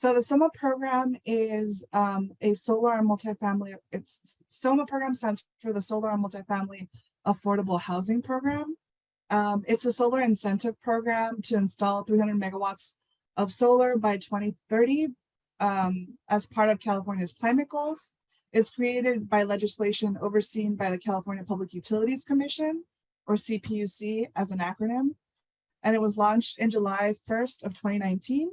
So the SOMA program is a solar and multifamily. SOMA program stands for the Solar and Multifamily Affordable Housing Program. It's a solar incentive program to install 300 megawatts of solar by 2030 as part of California's climate goals. It's created by legislation overseen by the California Public Utilities Commission, or CPUC as an acronym. And it was launched in July 1st of 2019.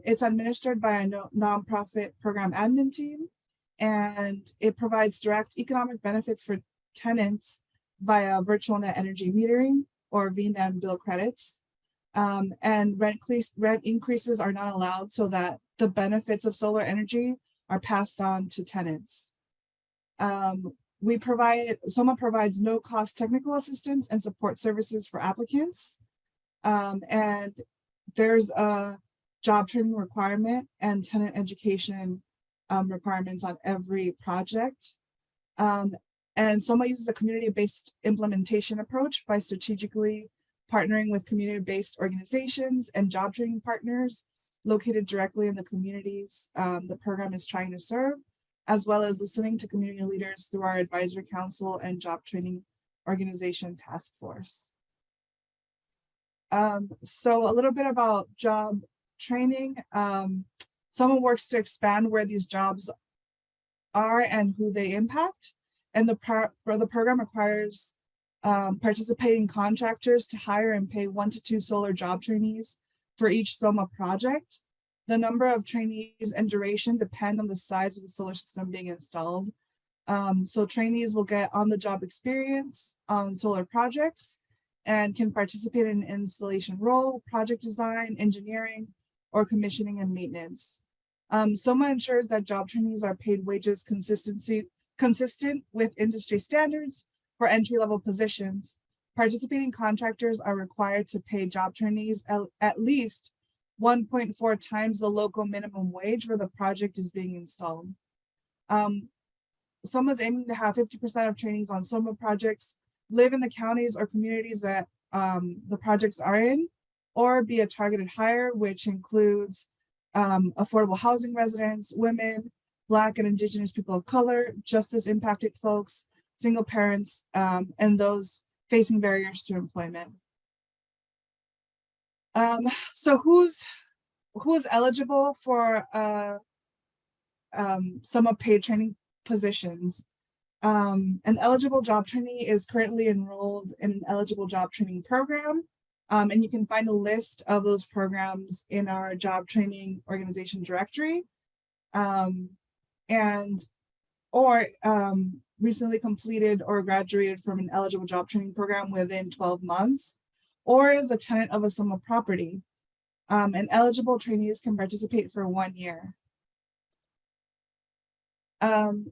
It's administered by a nonprofit program admin team, and it provides direct economic benefits for tenants via virtual net energy metering or VNEM bill credits. And rent increases are not allowed so that the benefits of solar energy are passed on to tenants. SOMA provides no cost technical assistance and support services for applicants. And there's a job training requirement and tenant education requirements on every project. And SOMA uses a community-based implementation approach by strategically partnering with community-based organizations and job training partners located directly in the communities the program is trying to serve, as well as listening to community leaders through our advisory council and job training organization task force. So a little bit about job training. SOMA works to expand where these jobs are and who they impact. And the program requires participating contractors to hire and pay 1 to 2 solar job trainees for each SOMA project. The number of trainees and duration depend on the size of the solar system being installed. So trainees will get on-the-job experience on solar projects and can participate in an installation role, project design, engineering, or commissioning and maintenance. SOMA ensures that job trainees are paid wages consistent with industry standards for entry-level positions. Participating contractors are required to pay job trainees at least 1.4 times the local minimum wage where the project is being installed. SOMA is aiming to have 50% of trainees on SOMA projects live in the counties or communities that the projects are in, or be a targeted hire, which includes affordable housing residents, women, Black and Indigenous people of color, justice impacted folks, single parents, and those facing barriers to employment. So who's eligible for SOMA paid training positions? An eligible job trainee is currently enrolled in an eligible job training program. And you can find a list of those programs in our job training organization directory. Or recently completed or graduated from an eligible job training program within 12 months, or is a tenant of a SOMA property. And eligible trainees can participate for 1 year.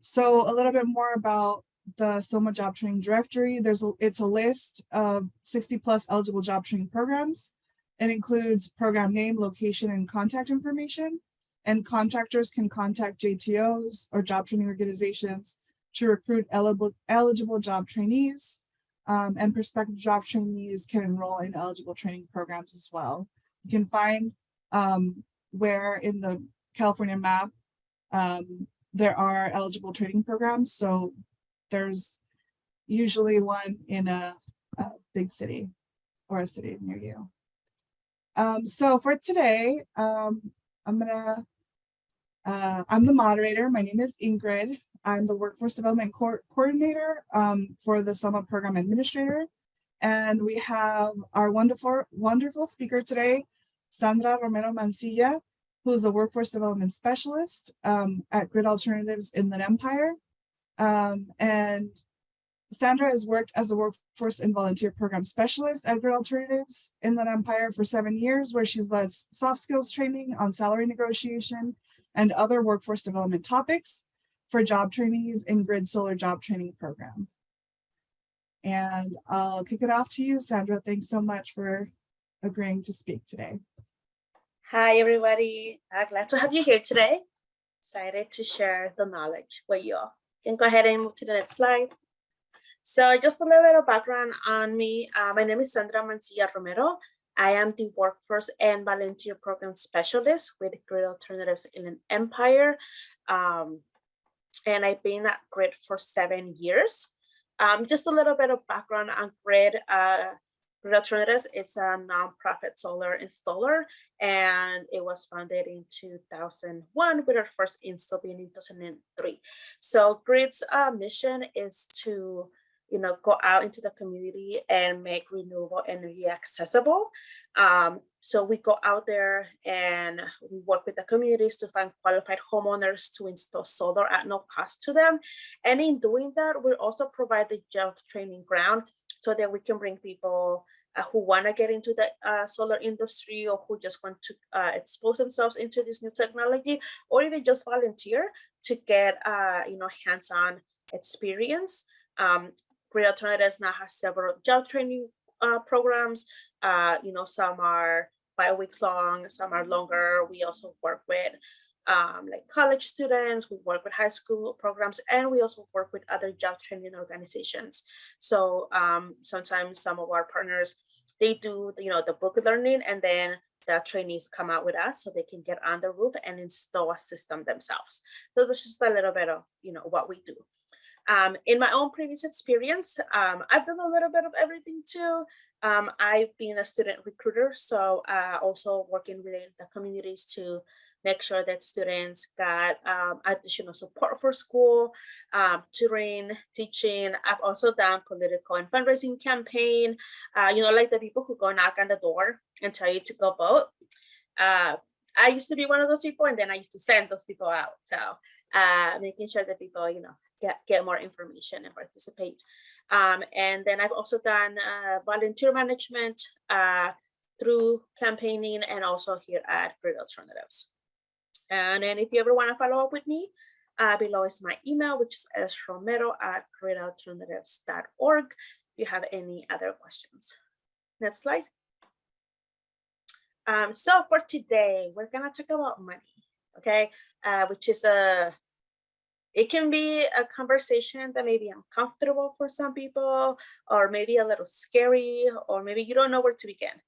So a little bit more about the SOMA job training directory. It's a list of 60+ eligible job training programs. It includes program name, location, and contact information. And contractors can contact JTOs or job training organizations to recruit eligible job trainees. And prospective job trainees can enroll in eligible training programs as well. You can find where in the California map there are eligible training programs. So there's usually one in a big city or a city near you. So for today, I'm the moderator. My name is Ingrid. I'm the Workforce Development Coordinator for the SOMA Program Administrator. And we have our wonderful speaker today, Sandra Romero Mancilla, who's a Workforce Development Specialist at Grid Alternatives Inland Empire. And Sandra has worked as a Workforce and Volunteer Program Specialist at Grid Alternatives Inland Empire for 7 years, where she's led soft skills training on salary negotiation and other workforce development topics for job trainees in Grid Solar Job Training Program. And I'll kick it off to you, Sandra. Thanks so much for agreeing to speak today. Hi, everybody. Glad to have you here today. Excited to share the knowledge with you all. You can go ahead and move to the next slide. So just a little bit of background on me. My name is Sandra Mancilla Romero. I am the Workforce and Volunteer Program Specialist with Grid Alternatives in Empire. And I've been at Grid for 7 years. Just a little bit of background on Grid. Grid Alternatives, it's a nonprofit solar installer, and it was founded in 2001 with our first install being in 2003. So Grid's mission is to go out into the community and make renewable energy accessible. So we go out there and we work with the communities to find qualified homeowners to install solar at no cost to them. And in doing that, we also provide the job training ground so that we can bring people who want to get into the solar industry, or who just want to expose themselves into this new technology, or even just volunteer to get hands-on experience. Grid Alternatives now has several job training programs. Some are 5 weeks long, some are longer. We also work with like college students, we work with high school programs, and we also work with other job training organizations. So sometimes some of our partners, they do the book learning, and then the trainees come out with us so they can get on the roof and install a system themselves. So this is just a little bit of what we do. In my own previous experience, I've done a little bit of everything too. I've been a student recruiter, so also working with the communities to make sure that students got additional support for school, tutoring, teaching. I've also done political and fundraising campaign, like the people who go knock on the door and tell you to go vote. I used to be one of those people, and then I used to send those people out. So making sure that people, get more information and participate. And then I've also done volunteer management through campaigning, and also here at Grid Alternatives. And then if you ever want to follow up with me, below is my email, which is sromero@gridalternatives.org. If you have any other questions. Next slide. So for today, we're gonna talk about money, okay? Which is it can be a conversation that may be uncomfortable for some people, or maybe a little scary, or maybe you don't know where to begin.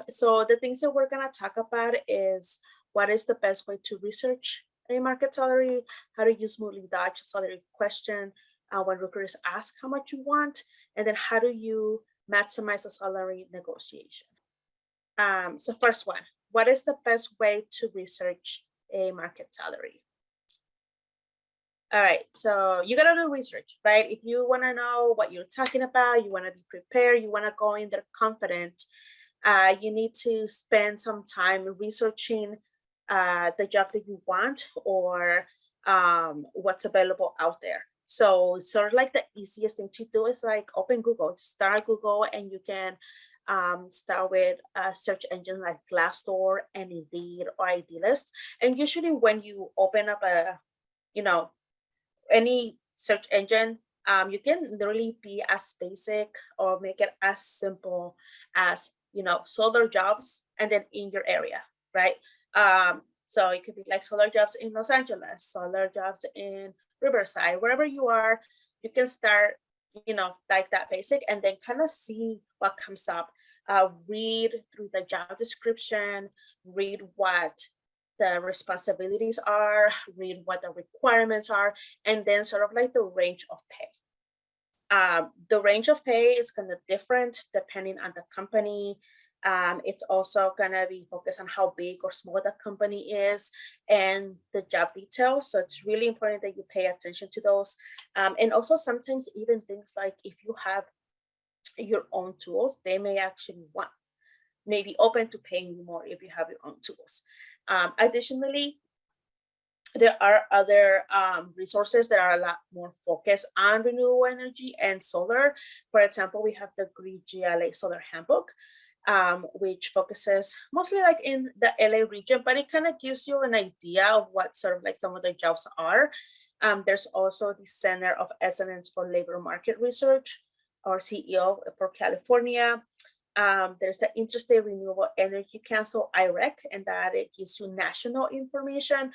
So the things that we're gonna talk about is what is the best way to research a market salary, how to use smoothly dodge a salary question when recruiters ask how much you want, and then how do you maximize a salary negotiation. So first one, what is the best way to research a market salary? All right, so you gotta do research, right? If you wanna know what you're talking about, you wanna be prepared, you wanna go in there confident, you need to spend some time researching the job that you want, or what's available out there. So sort of like the easiest thing to do is like open Google, start Google, and you can start with a search engine like Glassdoor and Indeed or Idealist. And usually when you open up any search engine, you can literally be as basic or make it as simple as solar jobs, and then in your area, right? So it could be like solar jobs in Los Angeles, solar jobs in Riverside, wherever you are. You can start like that basic, and then kind of see what comes up. Read through the job description, read what the responsibilities are, read what the requirements are, and then sort of like the range of pay. The range of pay is going to different depending on the company. It's also going to be focused on how big or small the company is and the job details. So it's really important that you pay attention to those. And also sometimes even things like if you have your own tools, they may actually maybe open to paying you more if you have your own tools. Additionally, there are other resources that are a lot more focused on renewable energy and solar. For example, we have the Green GLA Solar Handbook, which focuses mostly like in the LA region, but it kind of gives you an idea of what sort of like some of the jobs are. There's also the Center of Excellence for Labor Market Research, or CEO for California. There's the Interstate Renewable Energy Council, IREC, and that it gives you national information.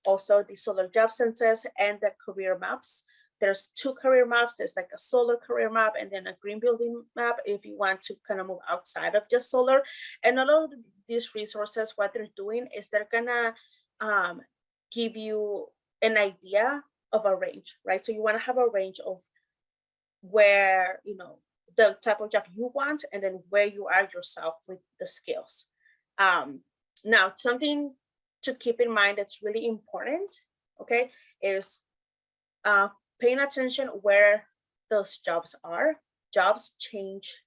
Also the Solar Job Census and the career maps there's two career maps. There's like a solar career map and then a green building map if you want to kind of move outside of just solar. And all of these resources, what they're doing is they're gonna give you an idea of a range, right? So you want to have a range of where, the type of job you want, and then where you are yourself with the skills. Now, something to keep in mind that's really important, okay, is paying attention where those jobs are. Jobs change,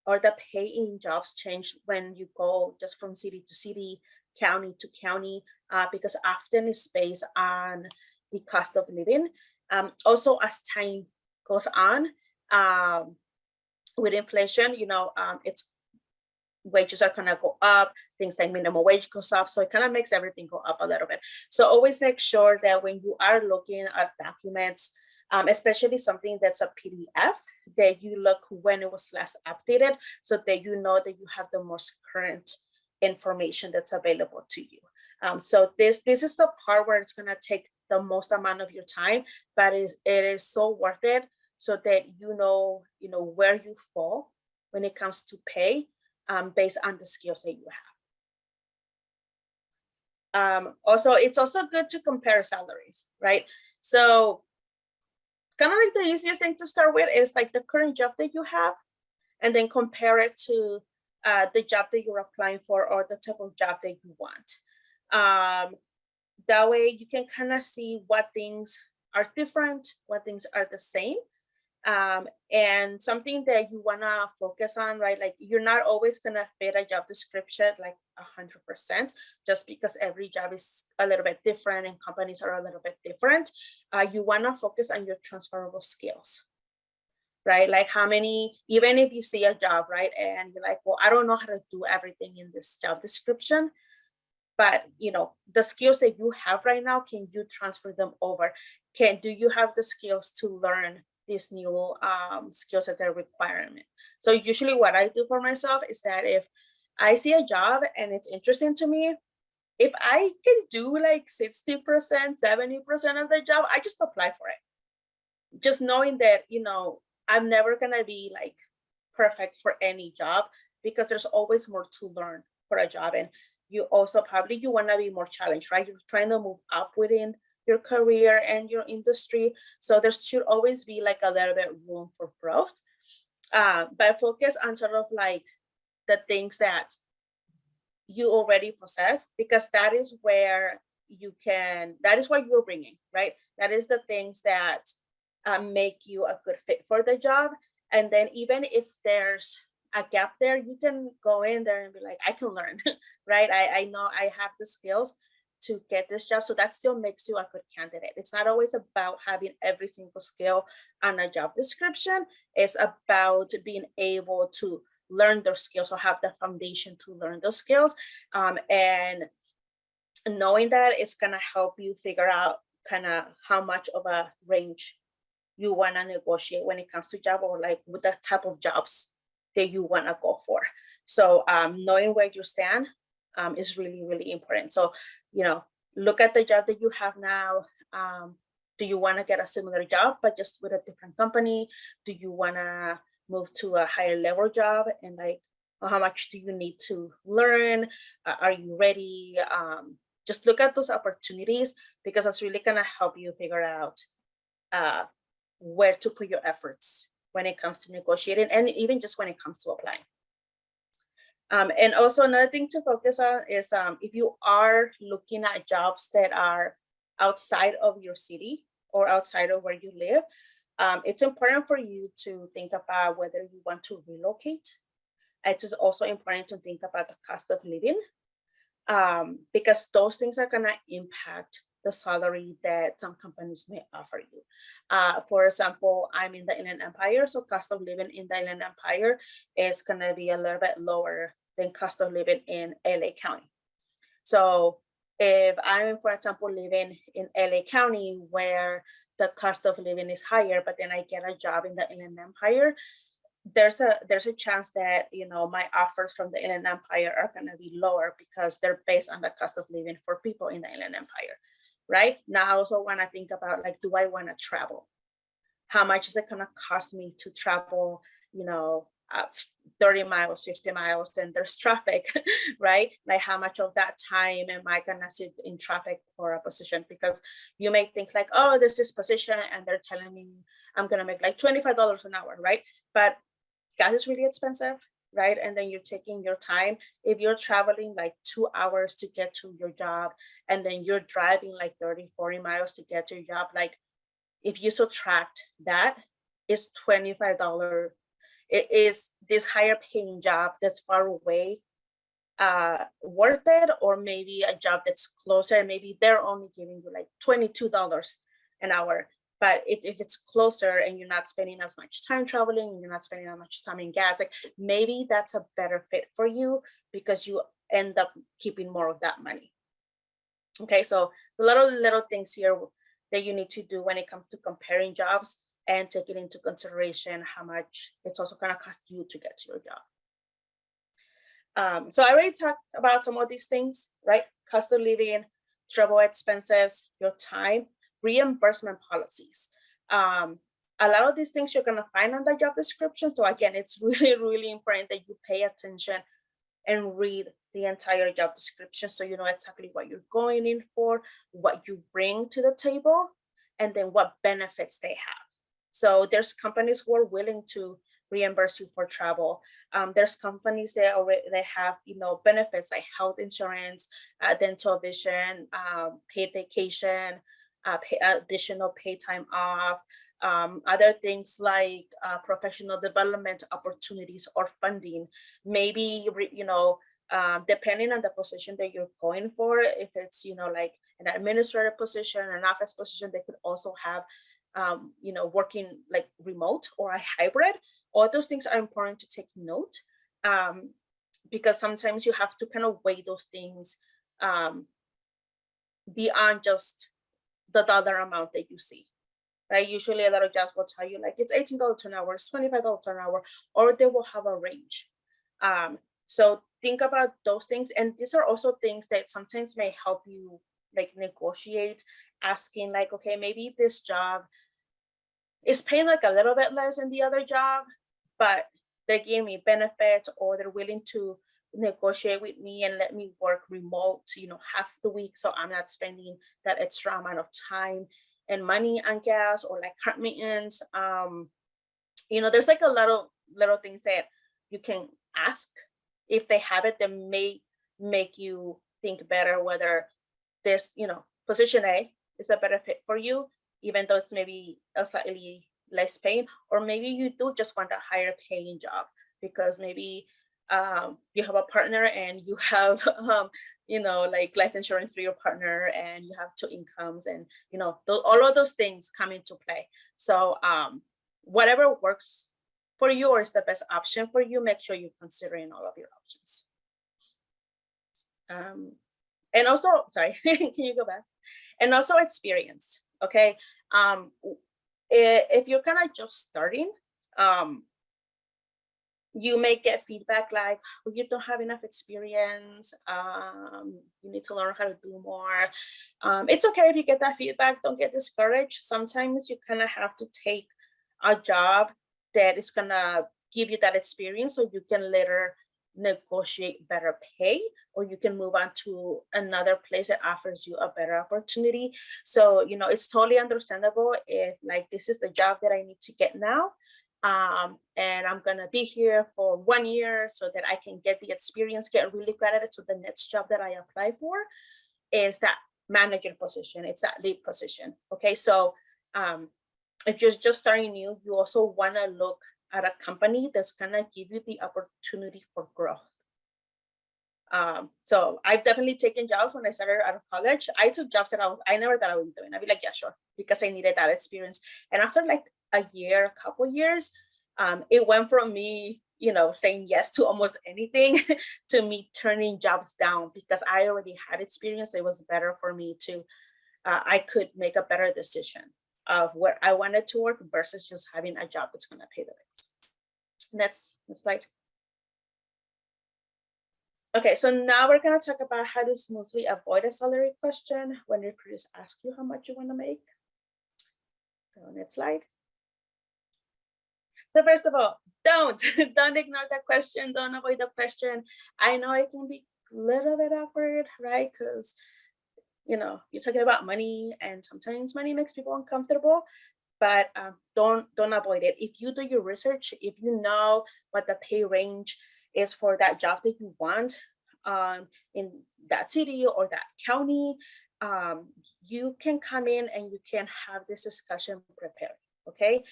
or the pay in jobs change when you go just from city to city, county to county, because often it's based on the cost of living. Also, as time goes on, with inflation, it's wages are gonna go up, things like minimum wage goes up, so it kind of makes everything go up a little bit. So always make sure that when you are looking at documents, especially something that's a PDF, that you look when it was last updated, so that you know that you have the most current information that's available to you. So this is the part where it's gonna take the most amount of your time, but it is so worth it, so that you know where you fall when it comes to pay, based on the skills that you have. Also, it's also good to compare salaries, right? So kind of like the easiest thing to start with is like the current job that you have, and then compare it to the job that you're applying for, or the type of job that you want. That way you can kind of see what things are different, what things are the same. And something that you want to focus on, right? Like, you're not always going to fit a job description like 100%, just because every job is a little bit different and companies are a little bit different. You want to focus on your transferable skills, right? Like how many, even if you see a job, right, and you're like, well, I don't know how to do everything in this job description, but the skills that you have right now, can you transfer them over? Do you have the skills to learn these new skills that they're requirement? So usually what I do for myself is that if I see a job and it's interesting to me, if I can do like 60%, 70% of the job, I just apply for it. Just knowing that, I'm never gonna be like perfect for any job, because there's always more to learn for a job. And you also you want to be more challenged, right? You're trying to move up within your career and your industry. So there should always be like a little bit room for growth. But focus on sort of like the things that you already possess, because that is where that is what you're bringing, right? That is the things that make you a good fit for the job. And then even if there's a gap there, you can go in there and be like, I can learn, right? I know I have the skills to get this job. So that still makes you a good candidate. It's not always about having every single skill on a job description. It's about being able to learn those skills, or have the foundation to learn those skills. And knowing that, it's going to help you figure out kind of how much of a range you want to negotiate when it comes to job, or like with the type of jobs that you want to go for. So knowing where you stand is really, really important. So, look at the job that you have now. Do you want to get a similar job, but just with a different company? Do you want to move to a higher level job? And like, how much do you need to learn? Are you ready? Just look at those opportunities, because that's really going to help you figure out where to put your efforts when it comes to negotiating, and even just when it comes to applying. And also another thing to focus on is if you are looking at jobs that are outside of your city or outside of where you live, it's important for you to think about whether you want to relocate. It is also important to think about the cost of living, because those things are going to impact the salary that some companies may offer you. For example, I'm in the Inland Empire, so cost of living in the Inland Empire is going to be a little bit lower than cost of living in LA County. So if I'm, for example, living in LA County where the cost of living is higher, but then I get a job in the Inland Empire, there's a chance that my offers from the Inland Empire are going to be lower, because they're based on the cost of living for people in the Inland Empire. Right now, I also want to think about, like, do I want to travel? how much is it going to cost me to travel, 30 miles, 50 miles, and there's traffic, right? Like how much of that time am I going to sit in traffic for a position? Because you may think like, oh, there's this position and they're telling me I'm going to make like $25 an hour, right? But gas is really expensive, right? And then you're taking your time. If you're traveling like 2 hours to get to your job, and then you're driving like 30, 40 miles to get to your job, like if you subtract that, is $25. It is this higher paying job that's far away worth it, or maybe a job that's closer, maybe they're only giving you like $22 an hour. But if it's closer and you're not spending as much time traveling, you're not spending as much time in gas, like maybe that's a better fit for you because you end up keeping more of that money. Okay, so a lot of little things here that you need to do when it comes to comparing jobs, and taking into consideration how much it's also going to cost you to get to your job. So I already talked about some of these things, right? Cost of living, travel expenses, your time, reimbursement policies. A lot of these things you're going to find on the job description. So again, it's really, really important that you pay attention and read the entire job description so you know exactly what you're going in for, what you bring to the table, and then what benefits they have. So there's companies who are willing to reimburse you for travel. There's companies that already they have benefits like health insurance, dental vision, paid vacation, additional paid time off, other things like professional development opportunities or funding. Maybe depending on the position that you're going for, if it's like an administrative position, an office position, they could also have working like remote or a hybrid. All those things are important to take note, because sometimes you have to kind of weigh those things beyond just the dollar amount that you see, right? Usually a lot of jobs will tell you like it's $18 an hour, it's $25 an hour, or they will have a range. So think about those things. And these are also things that sometimes may help you like negotiate, asking like, okay, maybe this job is paying like a little bit less than the other job, but they give me benefits, or they're willing to negotiate with me and let me work remote, half the week. So I'm not spending that extra amount of time and money on gas or like car maintenance. There's like a lot of little things that you can ask. If they have it, that may make you think better whether this, position A is a better fit for you, even though it's maybe a slightly less paying, or maybe you do just want a higher paying job because maybe you have a partner and you have like life insurance through your partner, and you have two incomes, and all of those things come into play. So whatever works for you or is the best option for you, make sure you're considering all of your options. And also, sorry, can you go back? And also experience. Okay. If you're kind of just starting, you may get feedback like, well, you don't have enough experience. You need to learn how to do more. It's okay if you get that feedback. Don't get discouraged. Sometimes you kind of have to take a job that is going to give you that experience so you can later negotiate better pay, or you can move on to another place that offers you a better opportunity. So, it's totally understandable if like, this is the job that I need to get now. And I'm going to be here for 1 year so that I can get the experience, get really good at it. So the next job that I apply for is that manager position. It's that lead position. Okay. So, if you're just starting new, you also want to look at a company that's gonna give you the opportunity for growth. So I've definitely taken jobs when I started out of college. I took jobs that I never thought I would be doing. I'd be like, yeah, sure, because I needed that experience. And after like a couple years, it went from me, saying yes to almost anything to me turning jobs down because I already had experience. So it was better for me to, I could make a better decision of where I wanted to work versus just having a job that's going to pay the bills. Next slide. Okay, so now we're going to talk about how to smoothly avoid a salary question when recruiters ask you how much you want to make. So next slide. So first of all, don't ignore that question. Don't avoid the question. I know it can be a little bit awkward, right? Because you're talking about money, and sometimes money makes people uncomfortable. But don't avoid it. If you do your research, if you know what the pay range is for that job that you want in that city or that county, you can come in and you can have this discussion prepared. Okay.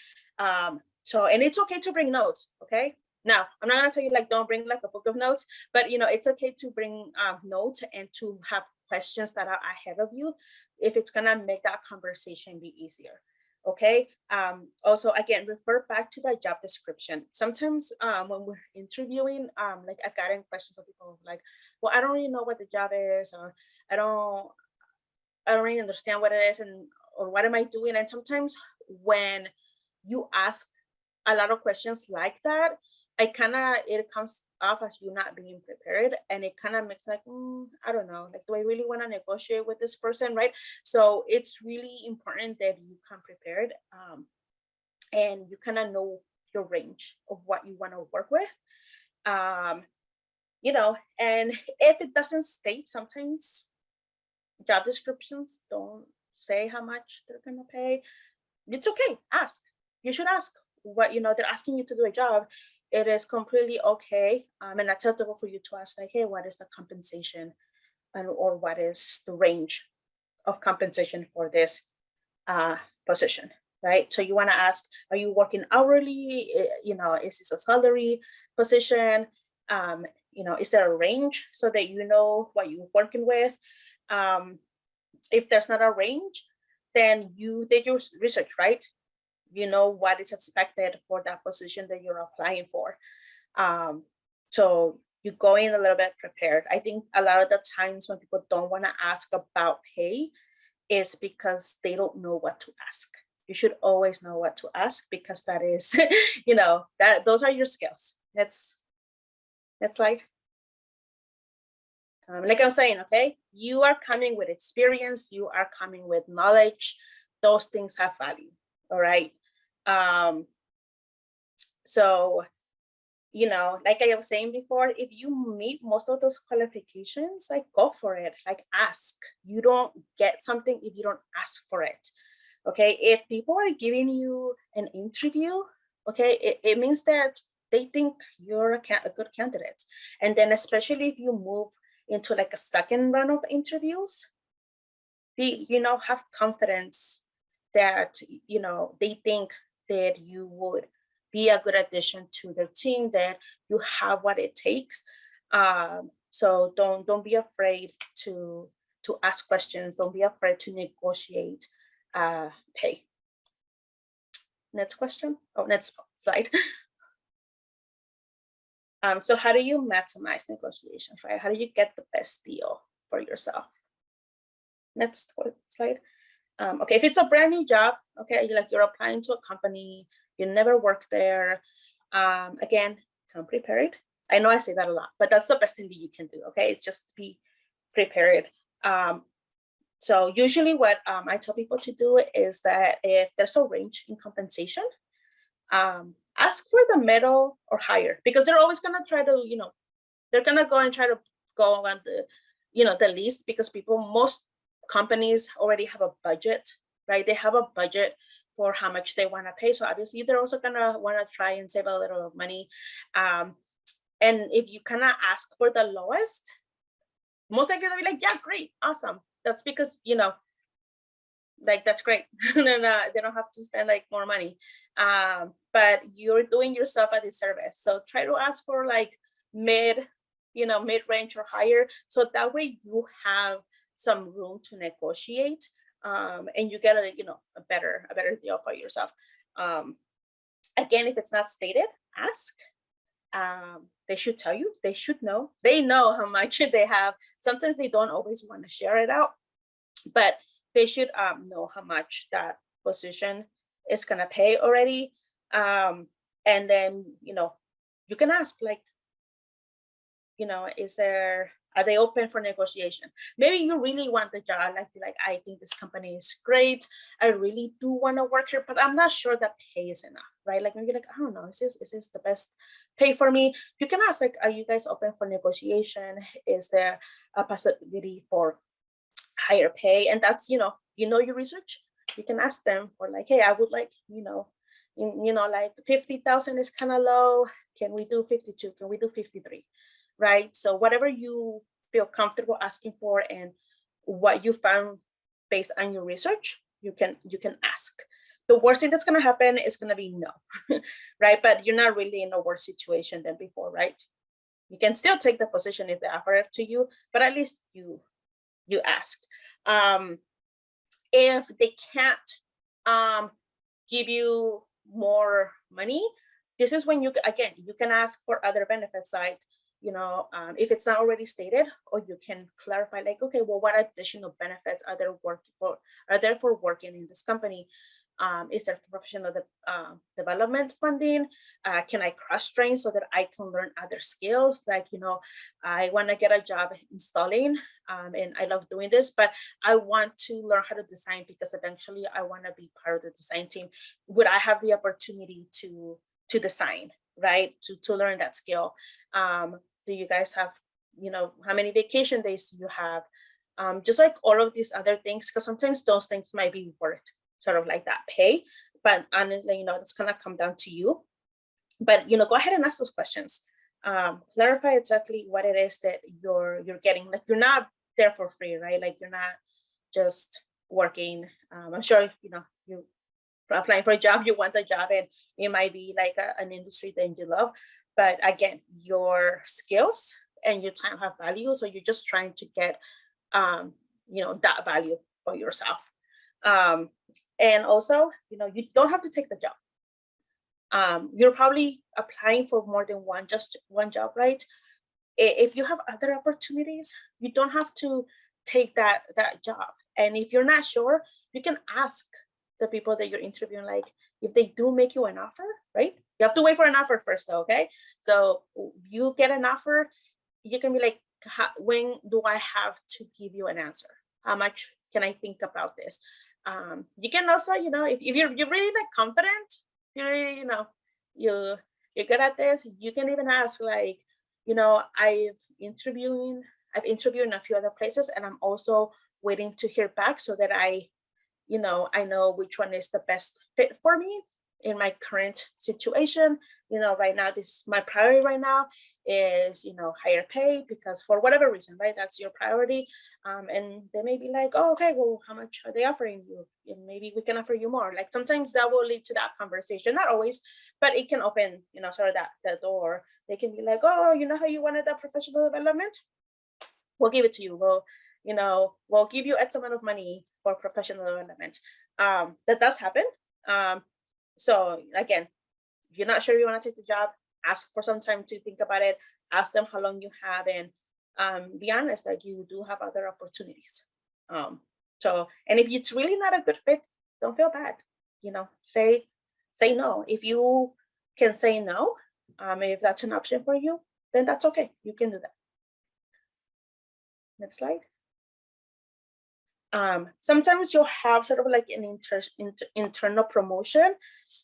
So, and it's okay to bring notes. Okay. Now, I'm not gonna tell you like don't bring like a book of notes, but it's okay to bring notes and to have questions that are ahead of you if it's gonna make that conversation be easier. Okay. Also, again, refer back to the job description. Sometimes when we're interviewing, like I've gotten questions of people like, well, I don't really know what the job is, or I don't really understand what it is, or what am I doing? And sometimes when you ask a lot of questions like that, it comes off as you not being prepared, and it kind of makes like, I don't know, like, do I really want to negotiate with this person, right? So it's really important that you come prepared, and you kind of know your range of what you want to work with. And if it doesn't state, sometimes job descriptions don't say how much they're gonna pay. It's okay. Ask. You should ask. What they're asking you to do a job. It is completely okay, and acceptable for you to ask, like, hey, what is the compensation, or what is the range of compensation for this position, right? So you want to ask, are you working hourly? Is this a salary position? Is there a range so that you know what you're working with? If there's not a range, then you did your research, right? You know what is expected for that position that you're applying for. So you go in a little bit prepared. I think a lot of the times when people don't want to ask about pay is because they don't know what to ask. You should always know what to ask, because that is, that those are your skills. That's like I was saying, okay, you are coming with experience, you are coming with knowledge. Those things have value. All right. So, like I was saying before, if you meet most of those qualifications, like, go for it, like, ask. You don't get something if you don't ask for it. Okay. If people are giving you an interview, okay, it means that they think you're a good candidate. And then especially if you move into like a second round of interviews, have confidence that, they think that you would be a good addition to their team, that you have what it takes. So don't be afraid to ask questions. Don't be afraid to negotiate pay. Next question. Oh, next slide. So how do you maximize negotiations, right? How do you get the best deal for yourself? Next slide. Okay, if it's a brand new job, okay, you're applying to a company, you never worked there. Again, come prepared. I know I say that a lot, but that's the best thing that you can do. Okay, it's just be prepared. So usually what I tell people to do is that if there's a range in compensation, ask for the middle or higher, because they're always gonna try to, they're gonna go and try to go on the, the least, because most companies already have a budget, right? They have a budget for how much they want to pay. So obviously they're also gonna want to try and save a little money. And if you cannot ask for the lowest, most likely they'll be like, yeah, great, awesome. That's because, like, that's great. They don't have to spend like more money. But you're doing yourself a disservice. So try to ask for like mid-range or higher. So that way you have some room to negotiate, and you get a better deal for yourself. Again, if it's not stated, ask. They should tell you. They should know. They know how much they have. Sometimes they don't always want to share it out, but they should know how much that position is gonna pay already. And then you can ask, like, are they open for negotiation? Maybe you really want the job, like I think this company is great. I really do want to work here, but I'm not sure that pay is enough. right? Like maybe like, I don't know, is this the best pay for me? You can ask like, are you guys open for negotiation? Is there a possibility for higher pay? And that's, your research. You can ask them for like, hey, I would like, like 50,000 is kind of low. Can we do 52? Can we do 53? Right? So whatever you feel comfortable asking for and what you found based on your research, you can ask. The worst thing that's going to happen is going to be no, right? But you're not really in a worse situation than before, right? You can still take the position if they offer it to you, but at least you asked. If they can't give you more money, this is when you can ask for other benefits, like if it's not already stated, or you can clarify like, okay, well, what additional benefits are there for working in this company? Is there professional development funding? Can I cross train so that I can learn other skills? Like, I want to get a job installing, and I love doing this, but I want to learn how to design because eventually I want to be part of the design team. Would I have the opportunity to design, right? To learn that skill? Do you guys have, how many vacation days do you have? Just like all of these other things, because sometimes those things might be worth sort of like that pay, but honestly, that's gonna come down to you. But go ahead and ask those questions. Clarify exactly what it is that you're getting. Like, you're not there for free, right? Like, you're not just working. I'm sure you applying for a job, you want a job, and it might be like an industry that you love, but again, your skills and your time have value, so you're just trying to get that value for yourself. And also, you don't have to take the job. You're probably applying for more than just one job, right? If you have other opportunities, you don't have to take that job. And if you're not sure, you can ask the people that you're interviewing, like, if they do make you an offer, right? You have to wait for an offer first, though, okay? So you get an offer, you can be like, when do I have to give you an answer? How much can I think about this? You can also, if you're really like confident, you're really, you're good at this, you can even ask like, I've interviewed in a few other places, and I'm also waiting to hear back so that I know which one is the best fit for me in my current situation. Right now, my priority right now is, higher pay, because for whatever reason, right, that's your priority. And they may be like, oh, okay, well, how much are they offering you? And maybe we can offer you more. Like, sometimes that will lead to that conversation, not always, but it can open, sort of that door. They can be like, oh, how you wanted that professional development? We'll give it to you. We'll give you X amount of money for professional development. That does happen. So again, if you're not sure you want to take the job, ask for some time to think about it. Ask them how long you have, and be honest that you do have other opportunities. And if it's really not a good fit, don't feel bad. Say no. If you can say no, if that's an option for you, then that's okay. You can do that. Next slide. Sometimes you'll have sort of like an internal promotion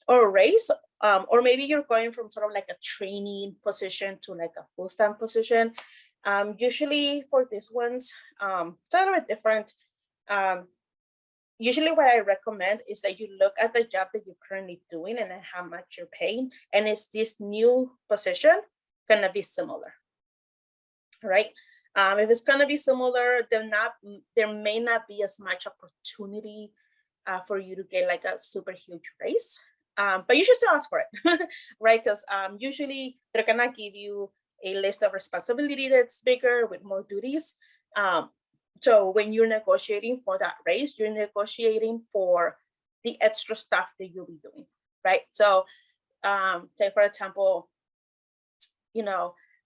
or a raise, or maybe you're going from sort of like a training position to like a full-time position. Usually for these ones, it's a little bit different. Usually what I recommend is that you look at the job that you're currently doing and then how much you're paying, and is this new position gonna be similar, right? If it's going to be similar, there may not be as much opportunity for you to get like a super huge raise, but you should still ask for it, right? Because usually they're going to give you a list of responsibility that's bigger with more duties. So when you're negotiating for that raise, you're negotiating for the extra stuff that you'll be doing, right? So say, for example,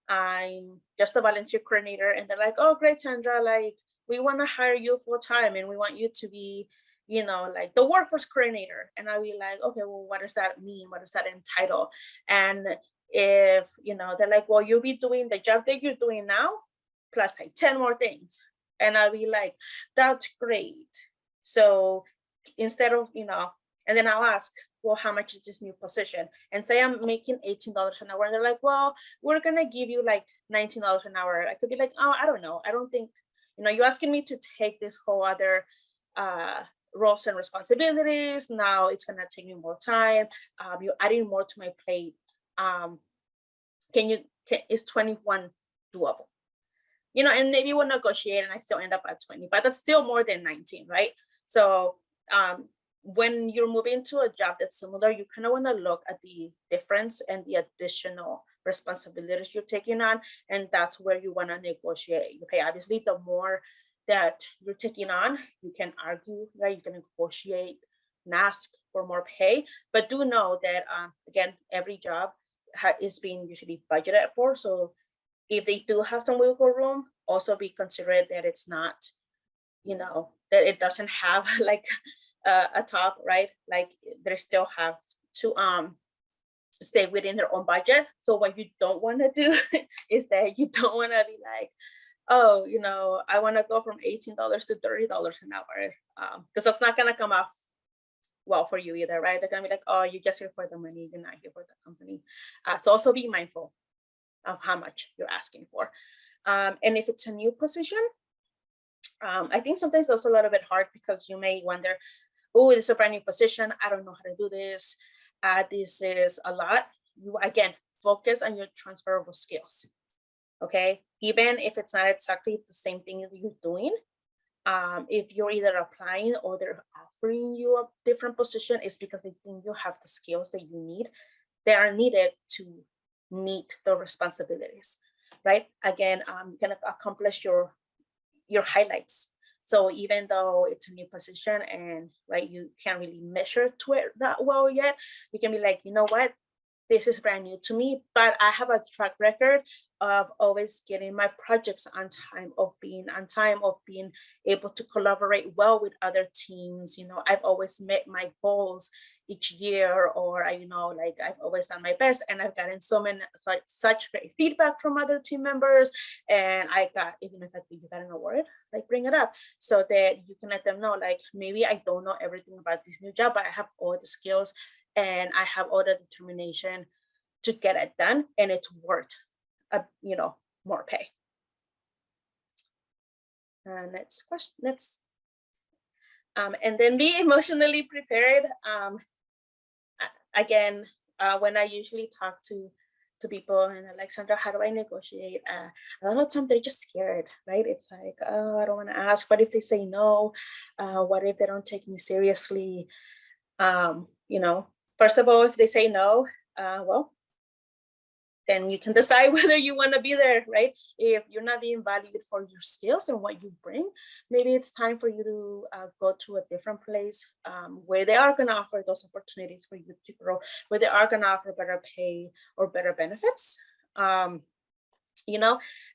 I'm just a volunteer coordinator, and they're like, oh, great, Sandra, like, we want to hire you full time, and we want you to be, like the workforce coordinator. And I'll be like, okay, well, what does that mean? What does that entitle? And if, they're like, well, you'll be doing the job that you're doing now, plus like 10 more things. And I'll be like, that's great. So instead of, and then I'll ask, well, how much is this new position? And say I'm making $18 an hour, and they're like, well, we're gonna give you like $19 an hour. I could be like, oh, I don't know. I don't think, you're asking me to take this whole other roles and responsibilities. Now it's gonna take me more time. You're adding more to my plate. Is 21 doable? And maybe we'll negotiate and I still end up at 20, but that's still more than 19, right? So when you're moving to a job that's similar, you kind of want to look at the difference and the additional responsibilities you're taking on. And that's where you want to negotiate. Okay, obviously, the more that you're taking on, you can argue, right? You can negotiate and ask for more pay. But do know that, again, every job is being usually budgeted for. So if they do have some wiggle room, also be considerate that it's not, that it doesn't have like a top, right? Like they still have to stay within their own budget. So what you don't want to do is that you don't want to be like, oh, I want to go from $18 to $30 an hour, because that's not going to come off well for you either, right? They're going to be like, oh, you're just here for the money, you're not here for the company. So also be mindful of how much you're asking for. And if it's a new position, I think sometimes that's a little bit hard because you may wonder, oh, this is a brand new position. I don't know how to do this. This is a lot. You, again, focus on your transferable skills, okay? Even if it's not exactly the same thing that you're doing, if you're either applying or they're offering you a different position, it's because they think you have the skills that you need, that are needed to meet the responsibilities, right? Again, you can accomplish your highlights. So even though it's a new position and right, you can't really measure to it that well yet, you can be like, you know what? This is brand new to me, but I have a track record of always getting my projects on time, of being on time, of being able to collaborate well with other teams. I've always met my goals each year, or I've always done my best, and I've gotten such great feedback from other team members. And I got, even if you got an award, like bring it up so that you can let them know, like, maybe I don't know everything about this new job, but I have all the skills and I have all the determination to get it done, and it's worth, more pay. Next question. And then be emotionally prepared. Again, when I usually talk to people and they're like, Sandra, how do I negotiate? A lot of times they're just scared, right? It's like, oh, I don't want to ask. What if they say no? What if they don't take me seriously? First of all, if they say no, well, then you can decide whether you want to be there, right? If you're not being valued for your skills and what you bring, maybe it's time for you to go to a different place where they are going to offer those opportunities for you to grow, where they are going to offer better pay or better benefits.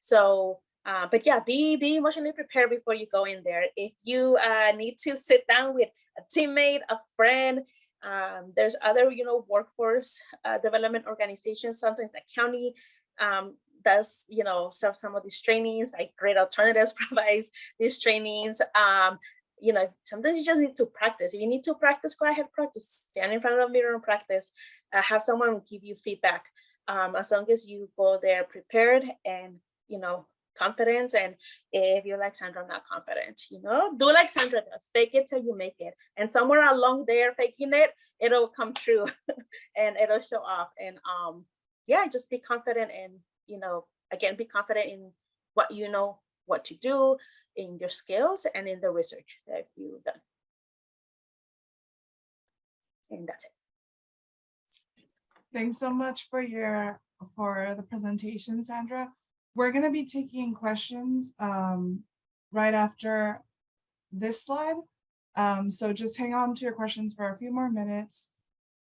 So but yeah, be emotionally prepared before you go in there. If you need to sit down with a teammate, a friend, there's other, workforce development organizations. Sometimes the county does, some of these trainings, like Great Alternatives provides these trainings. Sometimes you just need to practice. If you need to practice, go ahead, practice. Stand in front of a mirror and practice. Have someone give you feedback. As long as you go there prepared and, confidence. And if you're like, Sandra, I'm not confident, do like Sandra does, fake it till you make it. And somewhere along there faking it, it'll come true and it'll show off. And just be confident and, again, be confident in what you know what to do, in your skills and in the research that you've done. And that's it. Thanks so much for the presentation, Sandra. We're going to be taking questions right after this slide. So just hang on to your questions for a few more minutes.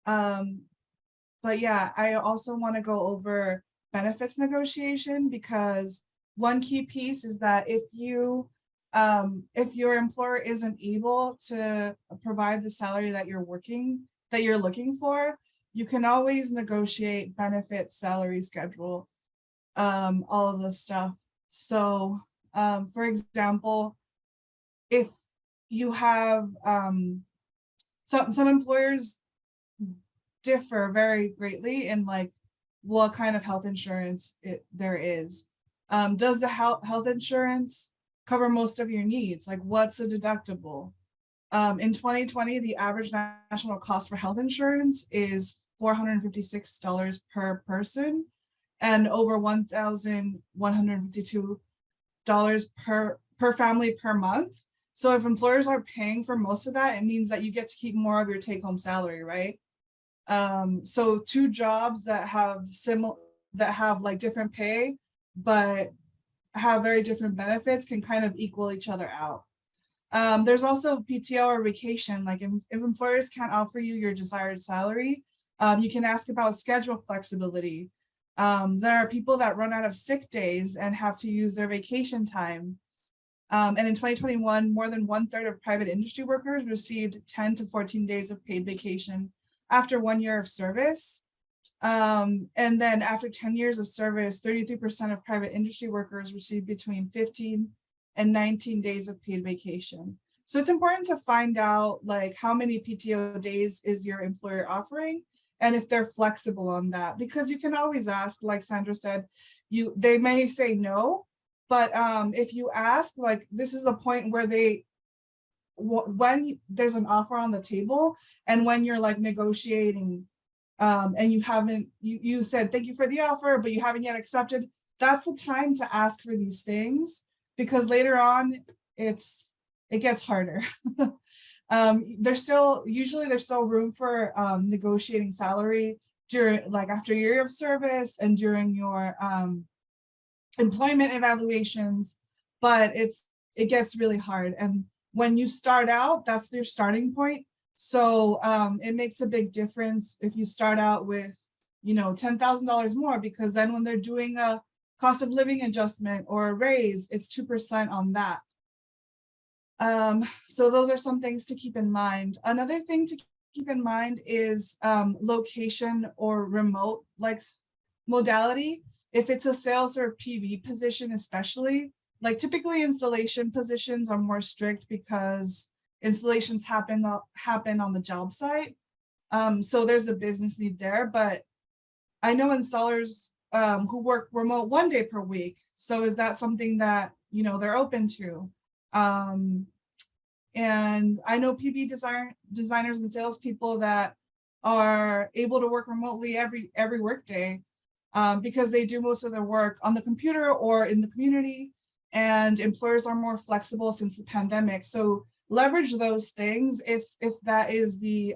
But yeah, I also want to go over benefits negotiation, because one key piece is that if your employer isn't able to provide the salary that you're looking for, you can always negotiate benefits, salary schedule, all of this stuff. So for example, if you have some employers differ very greatly in like what kind of health insurance there is. Does the health insurance cover most of your needs? Like, what's the deductible? In 2020, the average national cost for health insurance is $456 per person and over $1,152 per family per month. So if employers are paying for most of that, it means that you get to keep more of your take-home salary, right? So two jobs that have like different pay, but have very different benefits can kind of equal each other out. There's also PTO or vacation. Like if employers can't offer you your desired salary, you can ask about schedule flexibility. There are people that run out of sick days and have to use their vacation time. And in 2021, more than 1/3 of private industry workers received 10 to 14 days of paid vacation after 1 year of service. And then after 10 years of service, 33% of private industry workers received between 15 and 19 days of paid vacation. So it's important to find out like how many PTO days is your employer offering and if they're flexible on that, because you can always ask, like Sandra said, they may say no, but if you ask, like this is a point where when there's an offer on the table and when you're like negotiating and you said thank you for the offer, but you haven't yet accepted, that's the time to ask for these things, because later on it gets harder. There's still room for negotiating salary during, like after a year of service and during your employment evaluations, but it gets really hard. And when you start out, that's your starting point. So it makes a big difference if you start out with, $10,000 more, because then when they're doing a cost of living adjustment or a raise, it's 2% on that. So those are some things to keep in mind. Another thing to keep in mind is location or remote like modality. If it's a sales or PV position, especially, like typically installation positions are more strict because installations happen on the job site. So there's a business need there, but I know installers who work remote 1 day per week. So is that something that, they're open to? And I know PV designers and salespeople that are able to work remotely every work day because they do most of their work on the computer or in the community, and employers are more flexible since the pandemic. So leverage those things if that is the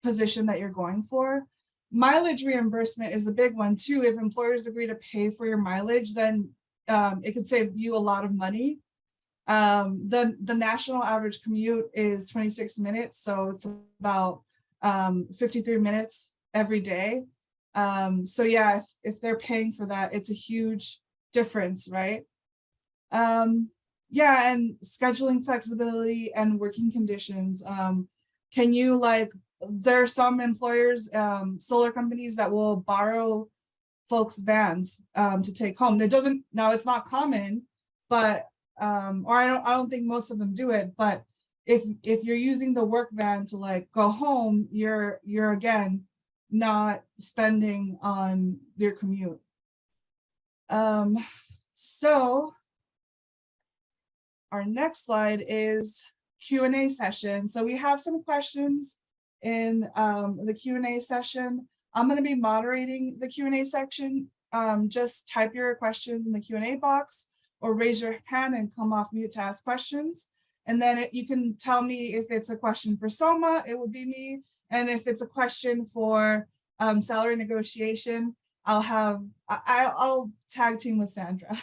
position that you're going for. Mileage reimbursement is a big one too. If employers agree to pay for your mileage, then it could save you a lot of money. The national average commute is 26 minutes, so it's about 53 minutes every day. So yeah, if they're paying for that, it's a huge difference, right? Yeah, and scheduling flexibility and working conditions. Can you there are some employers, solar companies that will borrow folks' vans to take home. It's not common, but or I don't think most of them do it, but if you're using the work van to go home, you're again not spending on your commute. So our next slide is Q&A session. So we have some questions in the Q&A session. I'm going to be moderating the Q&A section. Just type your questions in the Q&A box or raise your hand and come off mute to ask questions. And then you can tell me if it's a question for Soma, it will be me. And if it's a question for salary negotiation, I'll tag team with Sandra.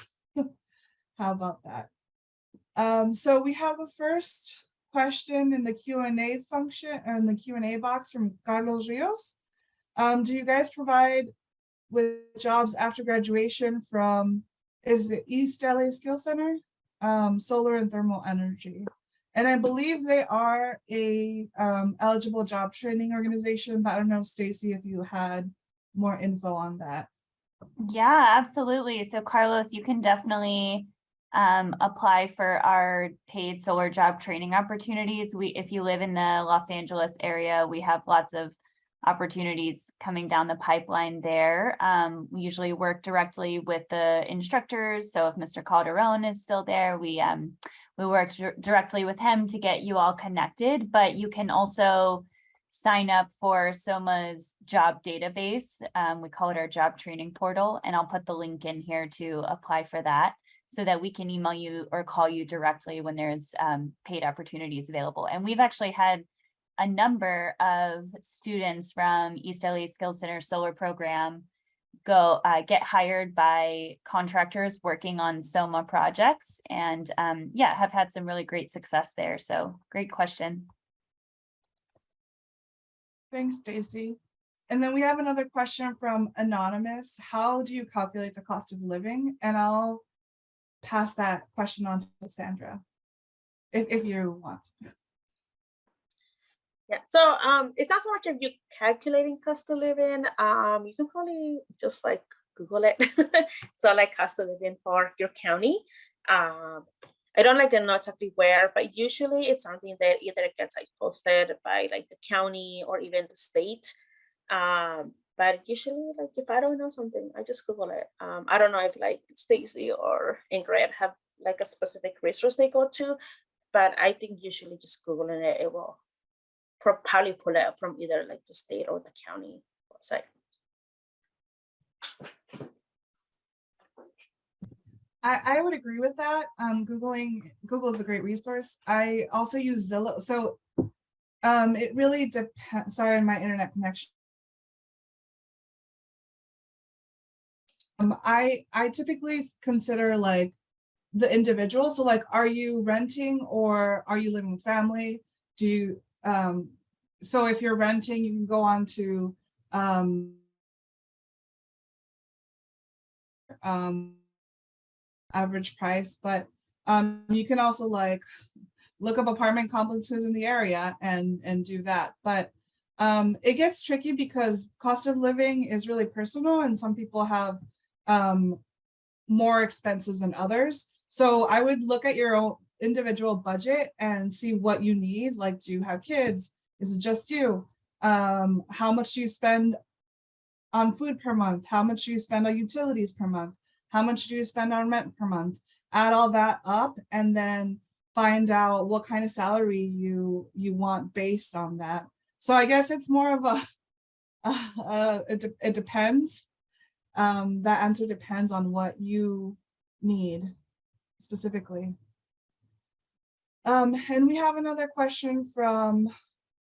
How about that? So we have the first question in the Q&A function and the Q&A box from Carlos Rios. Do you guys provide with jobs after graduation from, is it East LA Skill Center, solar and thermal energy? And I believe they are a eligible job training organization, but I don't know, Stacy, if you had more info on that. Yeah, absolutely. So Carlos, you can definitely apply for our paid solar job training opportunities. If you live in the Los Angeles area, we have lots of opportunities coming down the pipeline there. We usually work directly with the instructors. So if Mr. Calderon is still there, we work directly with him to get you all connected, but you can also sign up for SOMA's job database. We call it our job training portal, and I'll put the link in here to apply for that so that we can email you or call you directly when there's paid opportunities available. And we've actually had a number of students from East LA Skills Center Solar Program get hired by contractors working on SOMA projects, and yeah, have had some really great success there. So great question. Thanks, Stacy. And then we have another question from Anonymous. How do you calculate the cost of living? And I'll pass that question on to Sandra, if you want. Yeah, so it's not so much of you calculating cost of living. You can probably just like Google it. So like cost of living for your county. I don't like know exactly where, but usually it's something that either gets like posted by like the county or even the state. But usually, like if I don't know something, I just Google it. I don't know if like Stacy or Ingrid have like a specific resource they go to, but I think usually just Googling it, it will probably pull it up from either like the state or the county website. I would agree with that. Google is a great resource. I also use Zillow. So it really depends. Sorry, my internet connection. I typically consider like the individual. So like, are you renting or are you living with family? Do you, so if you're renting, you can go on to average price, but you can also like look up apartment complexes in the area and do that. But it gets tricky because cost of living is really personal, and some people have more expenses than others. So I would look at your own individual budget and see what you need. Like, do you have kids? Is it just you? How much do you spend on food per month? How much do you spend on utilities per month? How much do you spend on rent per month? Add all that up and then find out what kind of salary you want based on that. So I guess it's more of it depends. That answer depends on what you need specifically. And we have another question from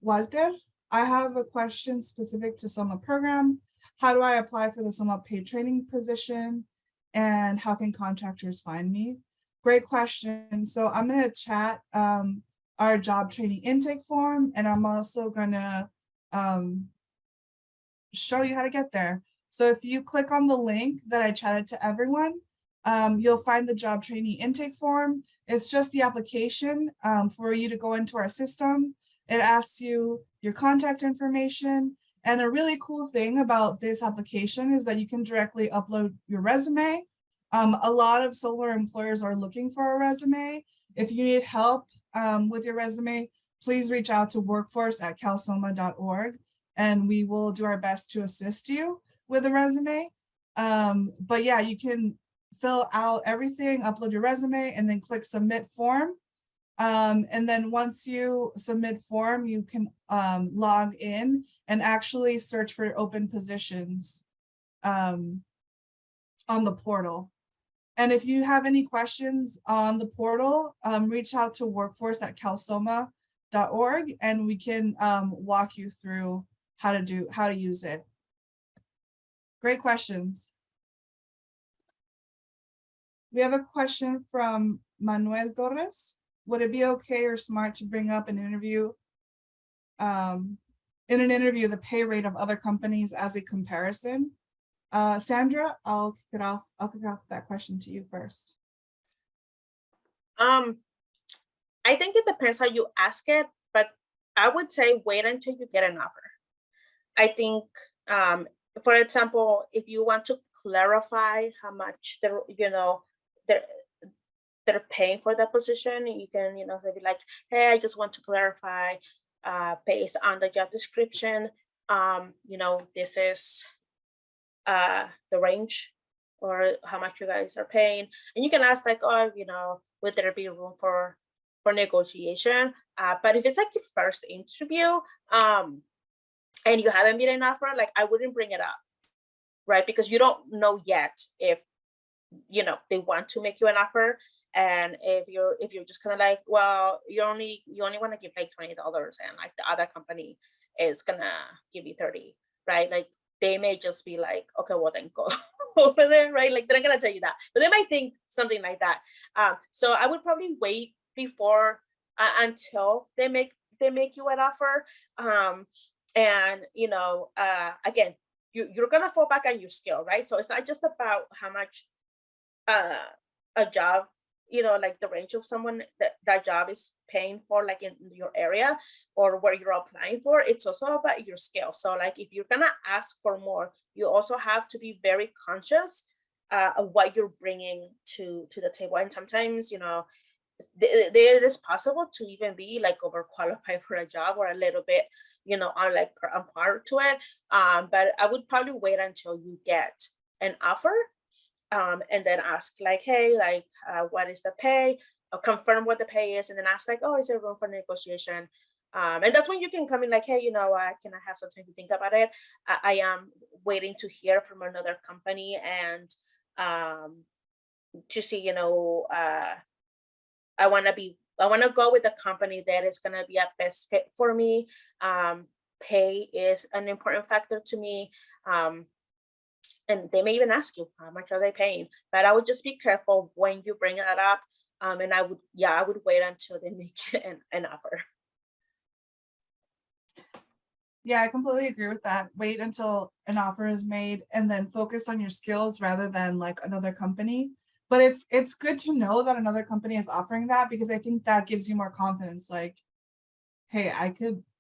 Walter. I have a question specific to SOMA program. How do I apply for the SOMA paid training position? And how can contractors find me? Great question. So I'm going to chat our job training intake form, and I'm also going to show you how to get there. So if you click on the link that I chatted to everyone, you'll find the job training intake form. It's just the application for you to go into our system. It asks you your contact information. And a really cool thing about this application is that you can directly upload your resume. A lot of solar employers are looking for a resume. If you need help with your resume, please reach out to workforce@calsoma.org, and we will do our best to assist you with a resume. But yeah, you can fill out everything, upload your resume, and then click submit form. And then once you submit form, you can log in and actually search for open positions on the portal. And if you have any questions on the portal, reach out to workforce@calsoma.org, and we can walk you through how to use it. Great questions. We have a question from Manuel Torres. Would it be okay or smart to bring up an interview in an interview the pay rate of other companies as a comparison? Sandra, I'll kick off that question to you first. I think it depends how you ask it, but I would say wait until you get an offer. I think, for example, if you want to clarify how much they're paying for that position, you can, be like, hey, I just want to clarify based on the job description, this is the range or how much you guys are paying. And you can ask like, oh, would there be room for negotiation? But if it's like your first interview, and you haven't made an offer, like I wouldn't bring it up, right? Because you don't know yet if they want to make you an offer. And if you're just kind of like, well, you only want to give like $20, and like the other company is gonna give you 30, right? Like they may just be like, okay, well then go over there, right? Like they're not gonna tell you that, but they might think something like that. So I would probably wait before until they make you an offer. And again, you're gonna fall back on your skill, right? So it's not just about how much a job, like the range of someone that job is paying for, like in your area or where you're applying for. It's also about your skill. So like if you're gonna ask for more, you also have to be very conscious of what you're bringing to the table. And sometimes it is possible to even be like overqualified for a job or a little bit on par to it. But I would probably wait until you get an offer, and then ask like, hey, like what is the pay, or confirm what the pay is, and then ask like, oh, is there room for negotiation? And that's when you can come in like, hey, can I have some time to think about it? I am waiting to hear from another company, and to see, I want to go with the company that is going to be a best fit for me. Pay is an important factor to me. And they may even ask you, how much are they paying? But I would just be careful when you bring that up. And I would wait until they make an offer. Yeah, I completely agree with that. Wait until an offer is made and then focus on your skills rather than like another company. But it's good to know that another company is offering that, because I think that gives you more confidence. Like, hey,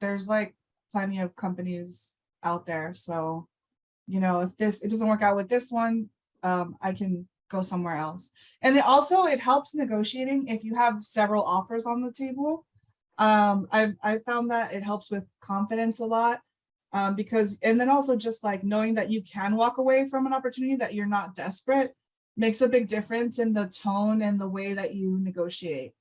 there's like plenty of companies out there. So, if it doesn't work out with this one, I can go somewhere else. And it helps negotiating if you have several offers on the table. I found that it helps with confidence a lot. Because, and then also just like knowing that you can walk away from an opportunity, that you're not desperate, makes a big difference in the tone and the way that you negotiate.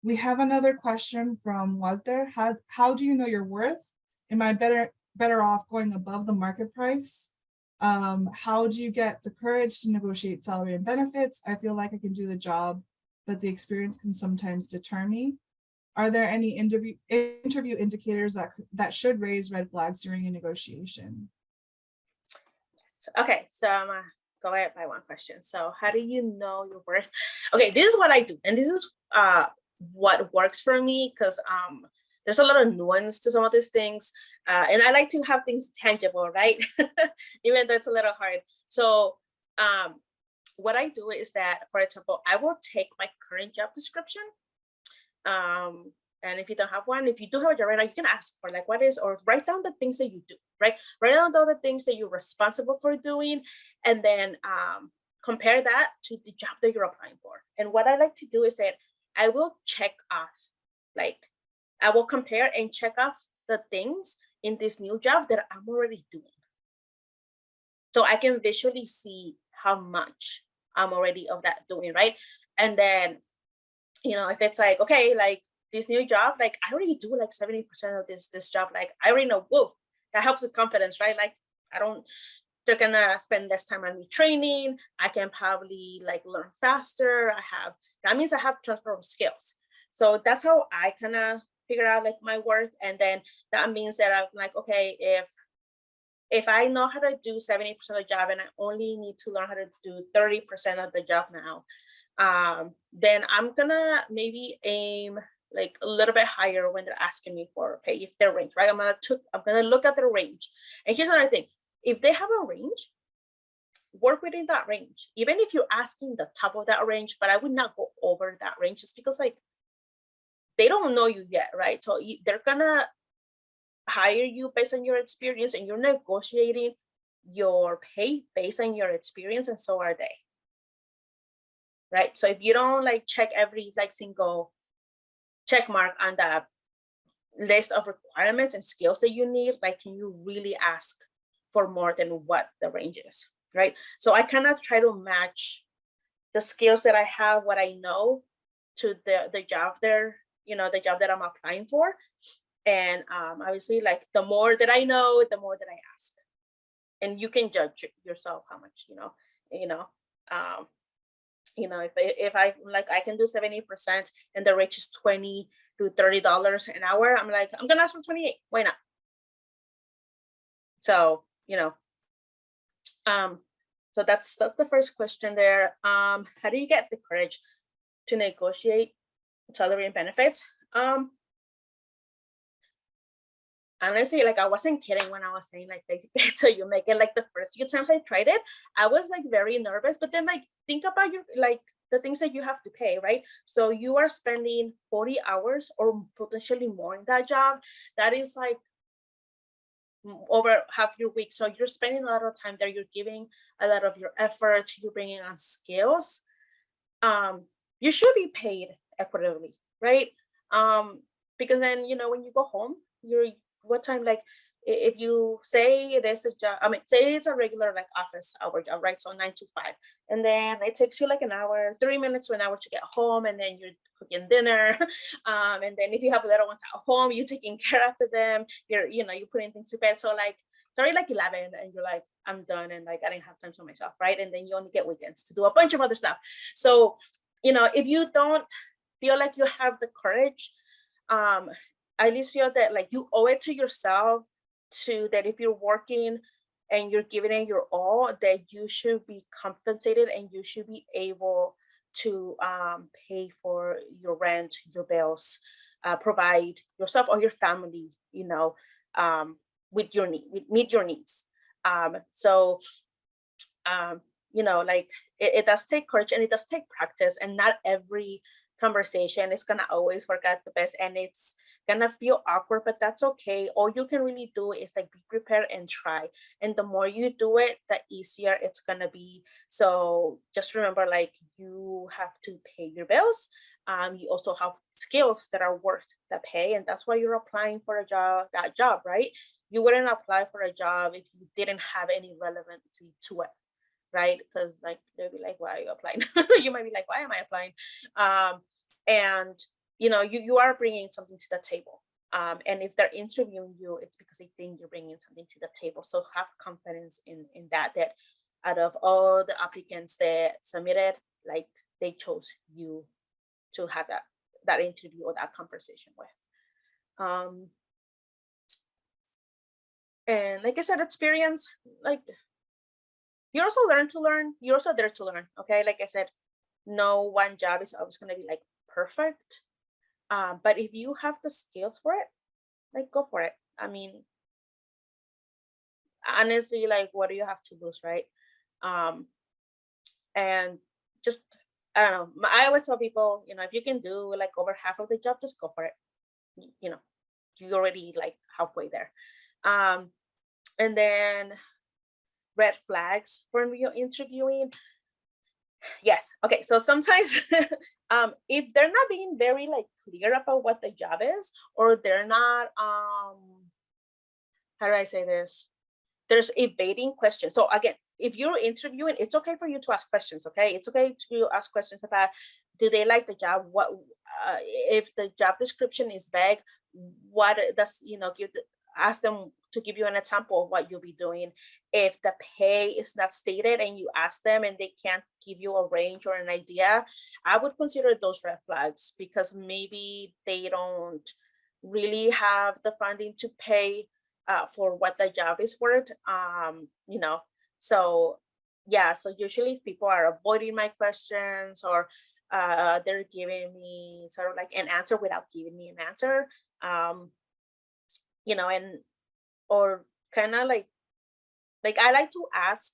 We have another question from Walter. How do you know your worth? Am I better off going above the market price? How do you get the courage to negotiate salary and benefits? I feel like I can do the job, but the experience can sometimes deter me. Are there any interview indicators that should raise red flags during a negotiation? Okay, so I'm gonna go ahead by one question. So how do you know your worth? Okay, this is what I do, and this is what works for me, because there's a lot of nuance to some of these things, and I like to have things tangible, right? Even though it's a little hard. So what I do is that, for example, I will take my current job description, and if you don't have one, if you do have a job right now, you can ask for like, what is, or write down the things that you do, right? Write down all the things that you're responsible for doing, and then compare that to the job that you're applying for. And what I like to do is that I will check off, like I will compare and check off the things in this new job that I'm already doing. So I can visually see how much I'm already of that doing, right? And then, if it's like, okay, like this new job, like I already do like 70% of this job, like I already know, whoa, that helps with confidence, right? Like they're gonna spend less time on me training. I can probably like learn faster. That means I have transferable skills. So that's how I kind of figure out like my worth. And then that means that I'm like, okay, if I know how to do 70% of the job and I only need to learn how to do 30% of the job now, then I'm gonna maybe aim like a little bit higher when they're asking me for pay, if their range, right? I'm gonna look at their range. And here's another thing: if they have a range, work within that range. Even if you're asking the top of that range, but I would not go over that range, just because like they don't know you yet, right? So they're gonna hire you based on your experience, and you're negotiating your pay based on your experience, and so are they. Right? So if you don't like check every like single check mark on that list of requirements and skills that you need, like, can you really ask for more than what the range is, right? So I cannot try to match the skills that I have, what I know, to the job there, the job that I'm applying for. And obviously, like, the more that I know, the more that I ask. And you can judge yourself how much, if I like, I can do 70% and the rate is $20 to $30 an hour, I'm like, I'm gonna ask for 28. Why not? So, so that's the first question there. How do you get the courage to negotiate salary and benefits? Honestly, like, I wasn't kidding when I was saying, like, so you make it, like, the first few times I tried it, I was like very nervous. But then, like, think about your, like, the things that you have to pay, right? So you are spending 40 hours or potentially more in that job. That is like over half your week. So you're spending a lot of time there. You're giving a lot of your effort. You're bringing on skills. You should be paid equitably, right? Because then, when you go home, what time, like, if you say it is a job, say it's a regular, like, office hour job, right? So 9 to 5, and then it takes you like an hour, 30 minutes to an hour to get home, and then you're cooking dinner. And then if you have little ones at home, you're taking care of them, you're putting things to bed. So, like, sorry, like 11, and you're like, I'm done, and, like, I didn't have time for myself, right? And then you only get weekends to do a bunch of other stuff. So, if you don't feel like you have the courage, I at least feel that, like, you owe it to yourself that if you're working and you're giving it your all, that you should be compensated and you should be able to pay for your rent, your bills, provide yourself or your family, with your meet your needs. So, like, it does take courage and it does take practice, and not every conversation is gonna always work out the best, and it's gonna feel awkward, but that's okay. All you can really do is, like, be prepared and try, and the more you do it, the easier it's gonna be. So just remember, like, you have to pay your bills. You also have skills that are worth the pay, and that's why you're applying for that job, right? You wouldn't apply for a job if you didn't have any relevancy to it, right? Because, like, they'll be like, why are you applying? You might be like, why am I applying? And you are bringing something to the table. And if they're interviewing you, it's because they think you're bringing something to the table. So have confidence in that out of all the applicants that submitted, like, they chose you to have that interview or that conversation with. And like I said, experience, like, you also learn. You're also there to learn. Okay. Like I said, no one job is always going to be, like, perfect. But if you have the skills for it, like, go for it. I mean, honestly, like, what do you have to lose, right? And just, I don't know. I always tell people, if you can do, like, over half of the job, just go for it. You're already, like, halfway there. And then red flags when you're interviewing. Yes. Okay. So sometimes if they're not being very, like, clear about what the job is, or they're not, how do I say this? There's evading questions. So again, if you're interviewing, it's okay for you to ask questions. Okay. It's okay to ask questions about, do they like the job? What, if the job description is vague, what does, ask them to give you an example of what you'll be doing. If the pay is not stated and you ask them and they can't give you a range or an idea, I would consider those red flags, because maybe they don't really have the funding to pay for what the job is worth. So yeah, so usually if people are avoiding my questions, or they're giving me sort of like an answer without giving me an answer, and or kind of like I like to ask,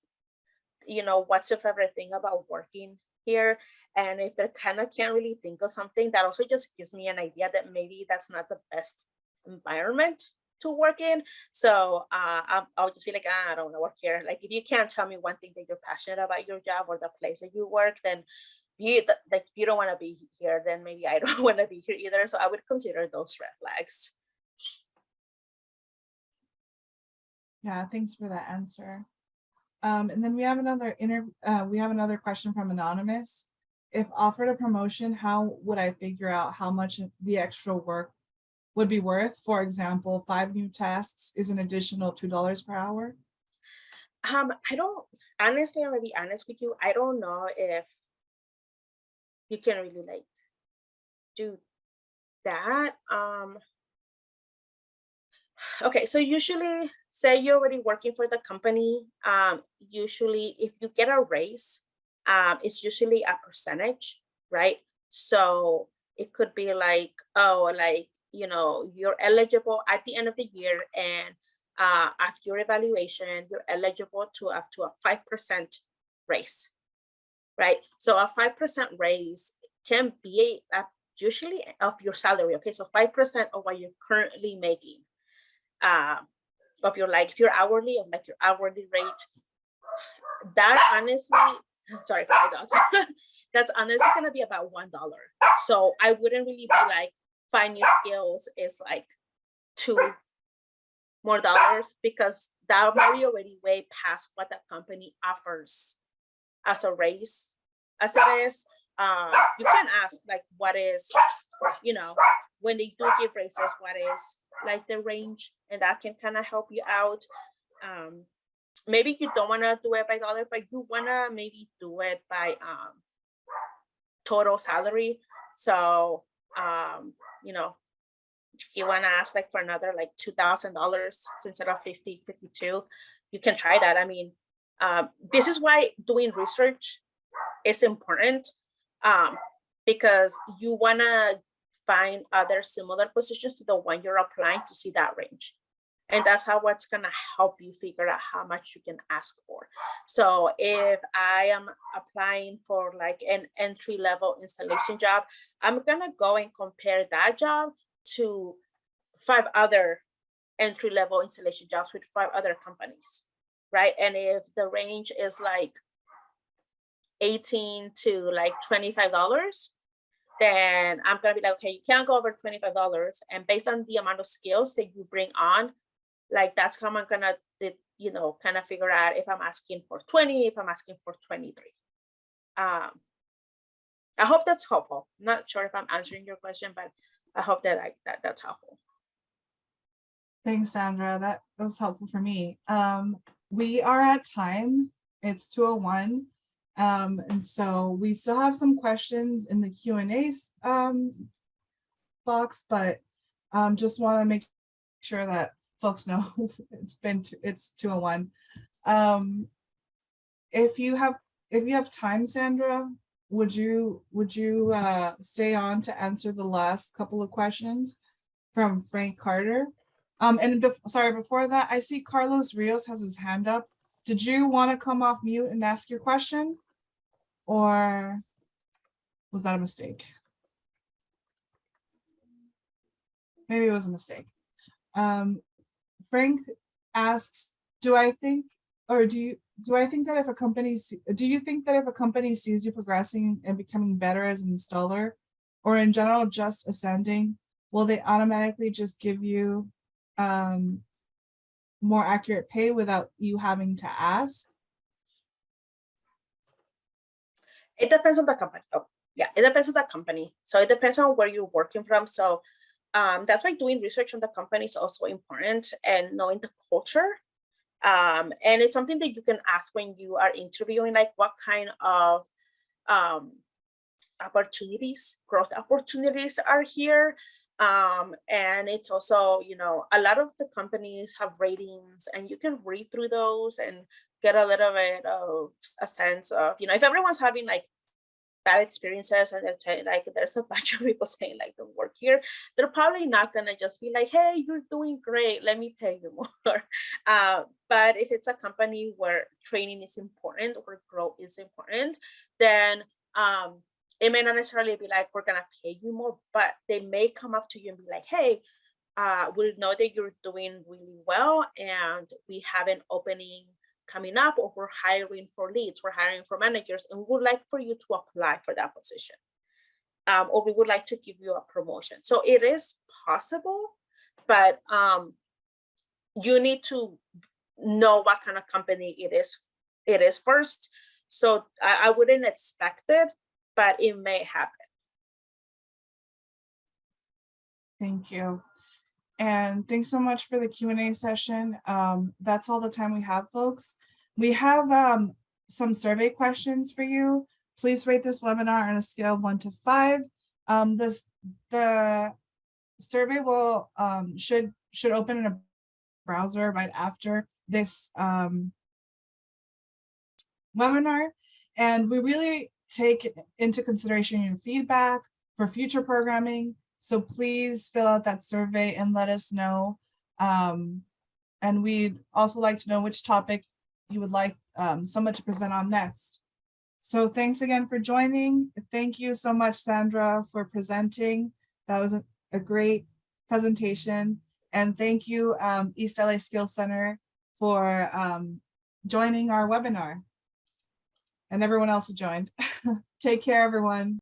what's your favorite thing about working here? And if they kind of can't really think of something, that also just gives me an idea that maybe that's not the best environment to work in. So I'll just be like, I don't want to work here. Like, if you can't tell me one thing that you're passionate about your job or the place that you work, then you don't want to be here, then maybe I don't want to be here either. So I would consider those red flags. Yeah, thanks for that answer. And then we have another question from Anonymous. If offered a promotion, how would I figure out how much the extra work would be worth? For example, 5 new tasks is an additional $2 per hour. I don't, honestly, I'm gonna be honest with you. I don't know if you can really like do that. Okay, so usually say you're already working for the company, usually if you get a raise, it's usually a percentage, right? So it could be like, oh, like, you know, you're eligible at the end of the year, and after your evaluation, you're eligible to up to a 5% raise, right? So a 5% raise can be usually of your salary, okay? So 5% of what you're currently making. Of your, like, if you're hourly, of like your hourly rate, that honestly, sorry for my dogs, that's honestly gonna be about $1. So I wouldn't really be like, find new skills is like $2 more, because that might be already way past what the company offers as a raise. As it is, you can ask like, what is, you know, when they do give raises, what is like the range, and that can kind of help you out. Maybe you don't want to do it by dollar, but you want to maybe do it by total salary. So you know, if you want to ask like for another like $2,000 instead of 52, you can try that. I mean, this is why doing research is important, because you want to find other similar positions to the one you're applying to see that range. And that's how what's going to help you figure out how much you can ask for. So if I am applying for like an entry-level installation job, I'm going to go and compare that job to 5 other entry-level installation jobs with 5 other companies, right? And if the range is like $18 to like $25, then I'm gonna be like, okay, you can't go over $25. And based on the amount of skills that you bring on, like that's how I'm gonna, you know, kind of figure out if I'm asking for 20, if I'm asking for 23. I hope that's helpful. I'm not sure if I'm answering your question, but I hope that that's helpful. Thanks, Sandra. That was helpful for me. We are at time. It's 2:01. And so we still have some questions in the Q&A box, but just want to make sure that folks know it's 2:01. If you have time, Sandra, would you stay on to answer the last couple of questions from Frank Carter? And sorry, before that, I see Carlos Rios has his hand up. Did you want to come off mute and ask your question? Or was that a mistake? Maybe it was a mistake. Frank asks, do you think that if a company sees you progressing and becoming better as an installer, or in general just ascending, will they automatically just give you more accurate pay without you having to ask? It depends on the company. Oh, yeah, it depends on the company. So it depends on where you're working from. So that's why doing research on the company is also important, and knowing the culture. And it's something that you can ask when you are interviewing, like what kind of growth opportunities are here. And it's also, you know, a lot of the companies have ratings, and you can read through those and get a little bit of a sense of, you know, if everyone's having like bad experiences and like there's a bunch of people saying like don't work here, they're probably not gonna just be like, hey, you're doing great, let me pay you more. But if it's a company where training is important or growth is important, then it may not necessarily be like we're gonna pay you more, but they may come up to you and be like, hey, we know that you're doing really well, and we have an opening coming up, or we're hiring for leads, we're hiring for managers, and we would like for you to apply for that position. Or we would like to give you a promotion. So it is possible, but you need to know what kind of company it is first. So I wouldn't expect it, but it may happen. Thank you. And thanks so much for the Q&A session. That's all the time we have, folks. We have some survey questions for you. Please rate this webinar on a scale of 1 to 5. The survey will should open in a browser right after this webinar, and we really take into consideration your feedback for future programming. So please fill out that survey and let us know. And we'd also like to know which topic you would like someone to present on next. So thanks again for joining. Thank you so much, Sandra, for presenting. That was a great presentation. And thank you, East LA Skills Center, for joining our webinar, and everyone else who joined. Take care, everyone.